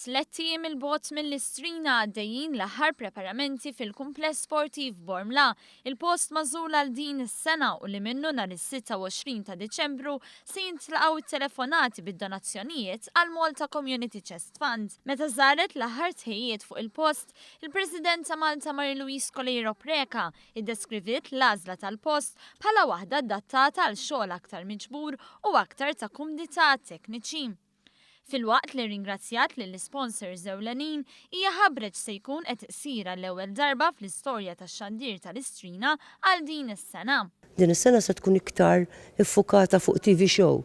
Tlettiem il-bot mill-istrina għaddejjin l-aħħar preparamenti fil-kumpless sportiv Bormla. Il-post mażul għal din is-sena u li minnu nhar is-26 ta' Diċembru se jintlaqgħu telefonati bid-donazzjonijiet għal Malta Community Chest Fund. Meta żaret l-aħħar tħejjiet fuq il-post, il-President ta' Malta Mary Louise Colero Preka iddeskrivit l-għażla tal-post bħala waħda adattata għal xogħol aktar miġbur u aktar ta' kumdità tekniċi. Fil-waqt li ringrazzjat lill sponsors ewlenin hija ħabreġ se jkun qed isira l-ewwel darba fl-istorja tax-xandir tal-istrina għal din is-sena. Din is-sena se tkun iktar iffukata fuq TV show,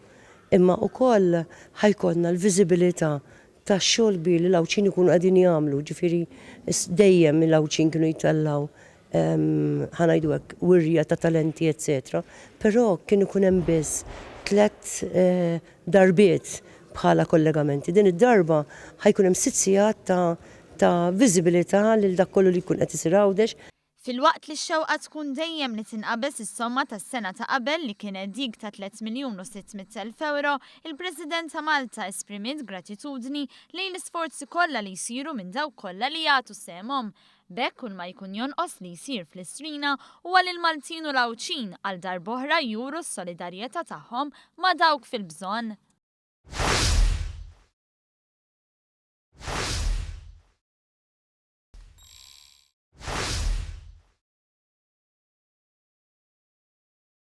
imma wkoll ħajkollna l-viżibilità tax-xogħol kbir li l-awċin ikunu qegħdin jagħmlu, ġifieri dejjem l-awċin kienu jitellaw ħanajdu hekk wirja ta' talenti eċetera, però kien ikun hemm biss 3 darbiet bħala kollegamenti. Din id-darba ħajkun hemm 6 sigħat ta' viżibilità lil dak kollu li jkun qed isir għawdex. Fil-waqt li x-xewqa tkun dejjem li tinqabes is-somma tas-sena ta' qabel li kienet dik ta' 3,600,000 euro, il-President ta' Malta esprimit gratitudni lejn l-isforzi kollha li jsiru minn dawk kollha li jagħtu semhom. Bekk kull ma jkun jonqos li jsir fl-istrina huwa lil Maltin u l-Awċin għal darb'oħra juru s-solidarjetà tagħhom ma' dawk fil-bżonn.